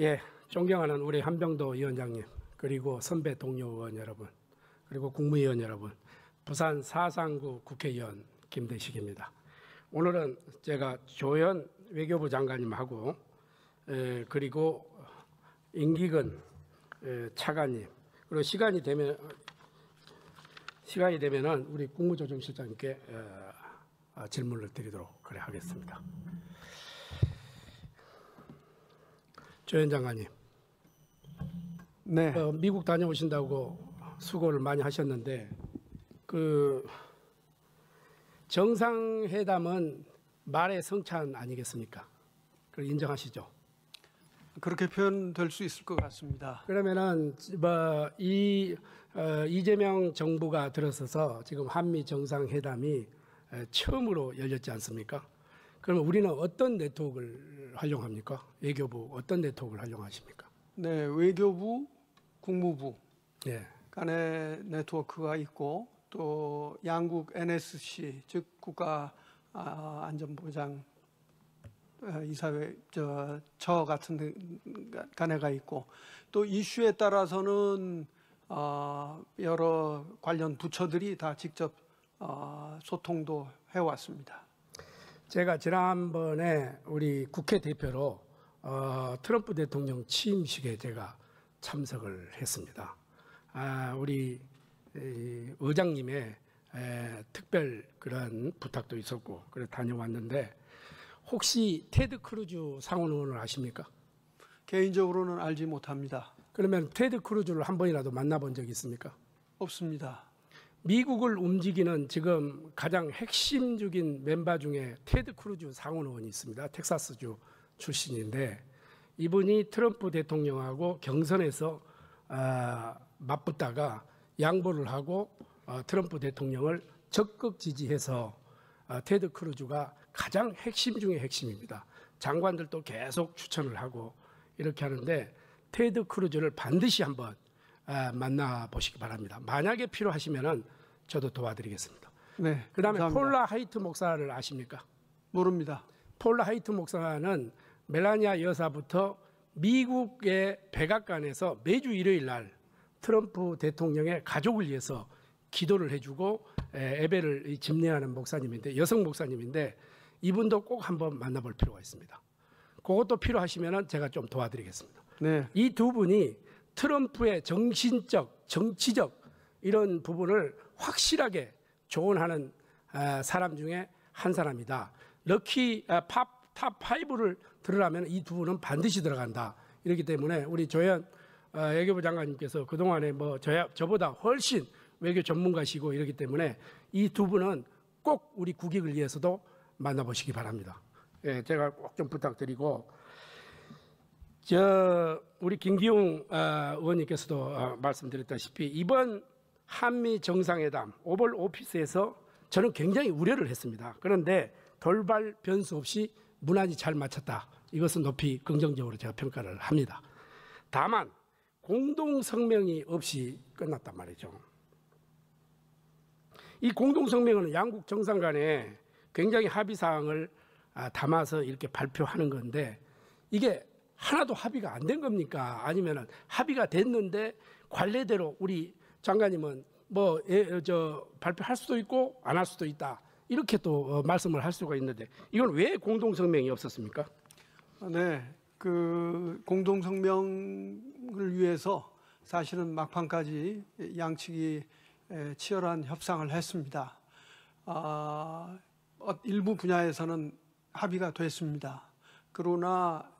예, 존경하는 우리 한병도 위원장님, 그리고 선배 동료 의원 여러분, 그리고 국무위원 여러분, 부산 사상구 국회의원 김대식입니다. 오늘은 제가 조현 외교부 장관님하고 그리고 임기근 차관님, 그리고 시간이 되면은 우리 국무조정실장님께 질문을 드리도록 그래 하겠습니다. 조현 장관님, 네. 미국 다녀오신다고 수고를 많이 하셨는데 그 정상회담은 말의 성찬 아니겠습니까? 그걸 인정하시죠? 그렇게 표현될 수 있을 것 같습니다. 그러면은 이재명 정부가 들어서서 지금 한미 정상회담이 처음으로 열렸지 않습니까? 그러면 우리는 어떤 네트워크를 활용합니까? 외교부 어떤 네트워크를 활용하십니까? 네, 외교부, 국무부 예. 간의 네트워크가 있고 또 양국 NSC 즉 국가 안전보장 이사회 저 같은 간에가 있고 또 이슈에 따라서는 여러 관련 부처들이 다 직접 소통도 해왔습니다. 제가 지난번에 우리 국회 대표로 트럼프 대통령 취임식에 제가 참석을 했습니다. 우리 의장님의 특별 그런 부탁도 있었고 그래 다녀왔는데 혹시 테드 크루즈 상원 의원을 아십니까? 개인적으로는 알지 못합니다. 그러면 테드 크루즈를 한 번이라도 만나본 적이 있습니까? 없습니다. 미국을 움직이는 지금 가장 핵심적인 멤버 중에 테드 크루즈 상원 의원이 있습니다. 텍사스주 출신인데 이분이 트럼프 대통령하고 경선에서 맞붙다가 양보를 하고 트럼프 대통령을 적극 지지해서 테드 크루즈가 가장 핵심 중의 핵심입니다. 장관들도 계속 추천을 하고 이렇게 하는데 테드 크루즈를 반드시 한번 만나보시기 바랍니다. 만약에 필요하시면은 저도 도와드리겠습니다. 네. 그다음에 감사합니다. 폴라 하이트 목사를 아십니까? 모릅니다. 폴라 하이트 목사는 멜라니아 여사부터 미국의 백악관에서 매주 일요일 날 트럼프 대통령의 가족을 위해서 기도를 해주고 예배를 집례하는 목사님인데 여성 목사님인데 이분도 꼭 한번 만나볼 필요가 있습니다. 그것도 필요하시면은 제가 좀 도와드리겠습니다. 네. 이 두 분이 트럼프의 정신적, 정치적 이런 부분을 확실하게 조언하는 사람 중에 한 사람이다. 럭키 탑 5를 들으려면 이 두 분은 반드시 들어간다. 이렇기 때문에 우리 조현 외교부 장관님께서 그동안에 뭐 저보다 훨씬 외교 전문가시고 이렇기 때문에 이 두 분은 꼭 우리 국익을 위해서도 만나보시기 바랍니다. 예, 제가 꼭 좀 부탁드리고 우리 김기웅 의원님께서도 말씀드렸다시피 이번 한미 정상회담 오벌 오피스에서 저는 굉장히 우려를 했습니다. 그런데 돌발 변수 없이 무난히 잘 마쳤다. 이것은 높이 긍정적으로 제가 평가를 합니다. 다만 공동 성명이 없이 끝났단 말이죠. 이 공동 성명은 양국 정상 간에 굉장히 합의 사항을 담아서 이렇게 발표하는 건데 이게 하나도 합의가 안 된 겁니까? 아니면은 합의가 됐는데 관례대로 우리 장관님은 뭐 발표할 수도 있고 안 할 수도 있다. 이렇게 또 말씀을 할 수가 있는데 이건 왜 공동 성명이 없었습니까? 네. 그 공동 성명을 위해서 사실은 막판까지 양측이 치열한 협상을 했습니다. 일부 분야에서는 합의가 됐습니다. 그러나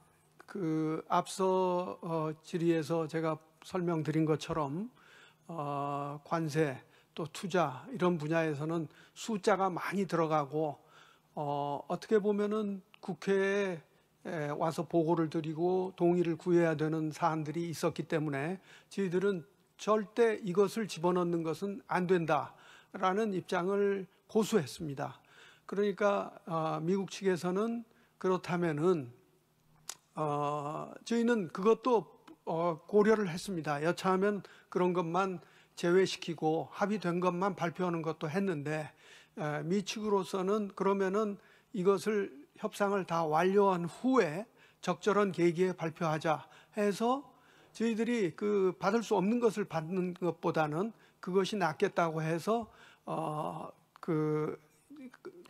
그 앞서 질의에서 제가 설명드린 것처럼 관세 또 투자 이런 분야에서는 숫자가 많이 들어가고 어떻게 보면은 국회에 와서 보고를 드리고 동의를 구해야 되는 사안들이 있었기 때문에 저희들은 절대 이것을 집어넣는 것은 안 된다라는 입장을 고수했습니다. 그러니까 미국 측에서는 그렇다면은 저희는 그것도 고려를 했습니다. 여차하면 그런 것만 제외시키고 합의된 것만 발표하는 것도 했는데 미 측으로서는 그러면은 이것을 협상을 다 완료한 후에 적절한 계기에 발표하자 해서 저희들이 그 받을 수 없는 것을 받는 것보다는 그것이 낫겠다고 해서 그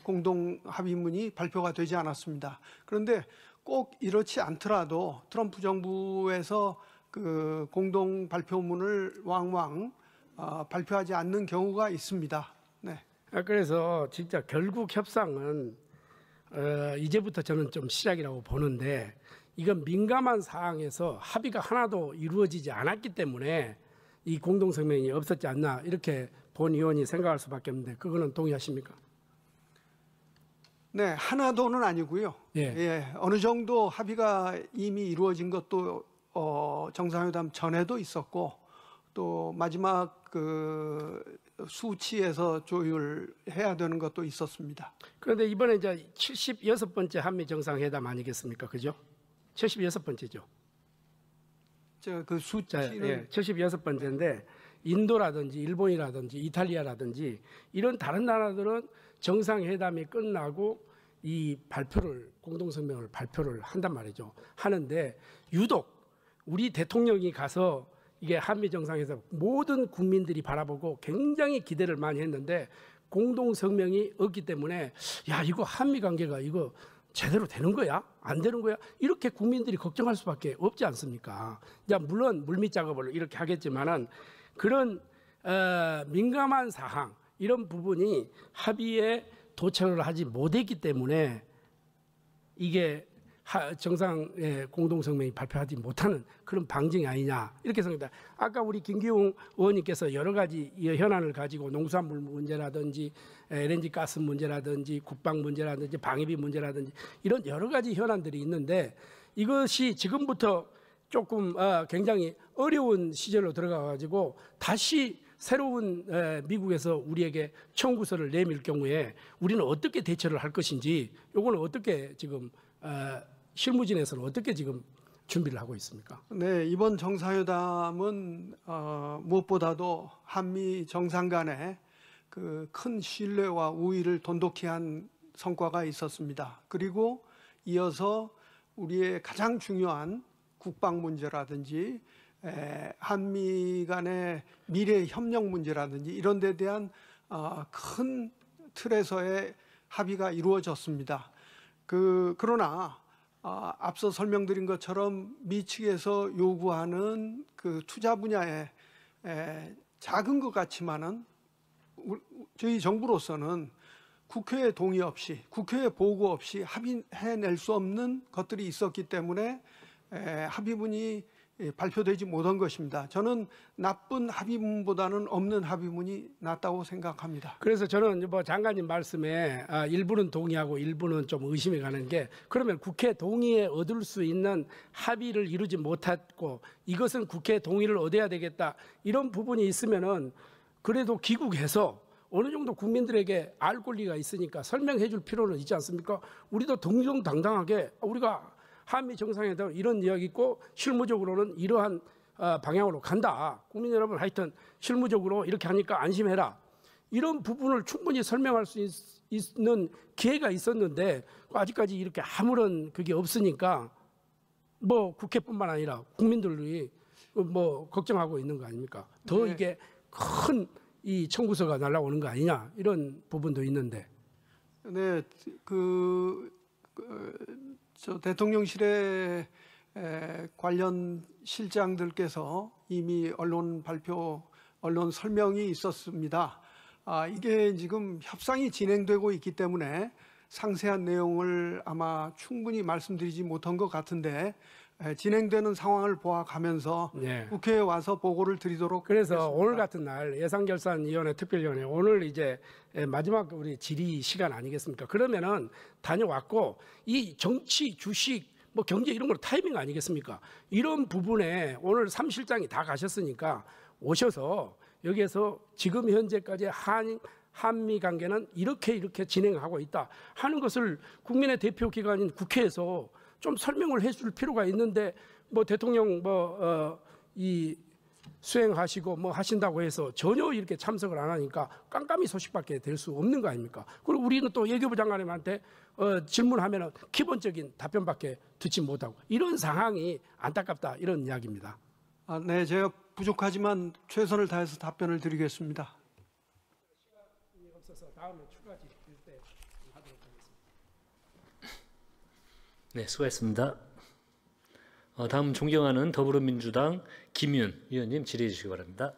공동 합의문이 발표가 되지 않았습니다. 그런데 꼭 이렇지 않더라도 트럼프 정부에서 그 공동 발표문을 왕왕 발표하지 않는 경우가 있습니다. 네. 그래서 진짜 결국 협상은 이제부터 저는 좀 시작이라고 보는데, 이건 민감한 사항에서 합의가 하나도 이루어지지 않았기 때문에 이 공동성명이 없었지 않나, 이렇게 본 의원이 생각할 수밖에 없는데, 그거는 동의하십니까? 네, 하나도는 아니고요. 예, 어느 정도 합의가 이미 이루어진 것도 정상회담 전에도 있었고, 또 마지막 그 수치에서 조율해야 되는 것도 있었습니다. 그런데 이번에 이제 76번째 한미 정상회담 아니겠습니까, 그죠? 76번째죠. 그 수치는 76번째인데 인도라든지 일본이라든지 이탈리아라든지 이런 다른 나라들은 정상회담이 끝나고 이 발표를, 공동성명을 발표를 한단 말이죠. 하는데 유독 우리 대통령이 가서 이게 한미 정상회담 모든 국민들이 바라보고 굉장히 기대를 많이 했는데 공동성명이 없기 때문에 야, 이거 한미 관계가 이거 제대로 되는 거야? 안 되는 거야? 이렇게 국민들이 걱정할 수밖에 없지 않습니까? 이제 물론 물밑 작업을 이렇게 하겠지만은 그런 민감한 사항, 이런 부분이 합의에 도착을 하지 못했기 때문에 이게 정상 공동성명이 발표하지 못하는 그런 방증이 아니냐, 이렇게 생각합니다. 아까 우리 김기웅 의원님께서 여러 가지 현안을 가지고 농수산물 문제라든지 LNG 가스 문제라든지 국방 문제라든지 방위비 문제라든지 이런 여러 가지 현안들이 있는데, 이것이 지금부터 조금 굉장히 어려운 시절로 들어가 가지고 다시 새로운 미국에서 우리에게 청구서를 내밀 경우에 우리는 어떻게 대처를 할 것인지, 요거는 어떻게 지금 실무진에서는 어떻게 지금 준비를 하고 있습니까? 네, 이번 정상회담은 무엇보다도 한미 정상 간의 그 큰 신뢰와 우위를 돈독히 한 성과가 있었습니다. 그리고 이어서 우리의 가장 중요한 국방 문제라든지 한미 간의 미래 협력 문제라든지 이런 데 대한 큰 틀에서의 합의가 이루어졌습니다. 그러나 앞서 설명드린 것처럼 미 측에서 요구하는 그 투자 분야에 작은 것 같지만은 저희 정부로서는 국회의 동의 없이, 국회의 보고 없이 합의해낼 수 없는 것들이 있었기 때문에 합의문이 발표되지 못한 것입니다. 저는 나쁜 합의문보다는 없는 합의문이 낫다고 생각합니다. 그래서 저는 뭐 장관님 말씀에 일부는 동의하고 일부는 좀 의심이 가는 게, 그러면 국회 동의에 얻을 수 있는 합의를 이루지 못했고 이것은 국회 동의를 얻어야 되겠다, 이런 부분이 있으면은 그래도 귀국해서 어느 정도 국민들에게 알 권리가 있으니까 설명해 줄 필요는 있지 않습니까? 우리도 정정당당하게 우리가 한미 정상회담 이런 이야기 있고 실무적으로는 이러한 방향으로 간다. 국민 여러분, 하여튼 실무적으로 이렇게 하니까 안심해라. 이런 부분을 충분히 설명할 수 있는 기회가 있었는데 아직까지 이렇게 아무런 그게 없으니까 뭐 국회뿐만 아니라 국민들이 뭐 걱정하고 있는 거 아닙니까? 더 이게 큰 이 청구서가 날라오는 거 아니냐, 이런 부분도 있는데. 네, 저 대통령실의 관련 실장들께서 이미 언론 설명이 있었습니다. 이게 지금 협상이 진행되고 있기 때문에 상세한 내용을 아마 충분히 말씀드리지 못한 것 같은데 진행되는 상황을 보아가면서 국회에 와서 보고를 드리도록 그래서 하겠습니다. 오늘 같은 날 예산결산위원회 특별위원회 오늘 이제 마지막 우리 질의 시간 아니겠습니까? 그러면은 다녀왔고 이 정치, 주식, 뭐 경제 이런 거 타이밍 아니겠습니까? 이런 부분에 오늘 3실장이 다 가셨으니까 오셔서 여기에서 지금 현재까지 한미 관계는 이렇게 진행하고 있다 하는 것을 국민의 대표 기관인 국회에서 좀 설명을 해줄 필요가 있는데, 뭐 대통령 이 수행하시고 뭐 하신다고 해서 전혀 이렇게 참석을 안 하니까 깜깜이 소식밖에 될 수 없는 거 아닙니까? 그리고 우리는 또 외교부 장관님한테 질문하면은 기본적인 답변밖에 듣지 못하고 이런 상황이 안타깝다 이런 이야기입니다. 네, 제가 부족하지만 최선을 다해서 답변을 드리겠습니다. 시간이 없어서 다음에 추가 질의 때 하도록 하겠습니다. 네, 수고했습니다. 다음 존경하는 더불어민주당 김윤 의원님 질의해 주시기 바랍니다.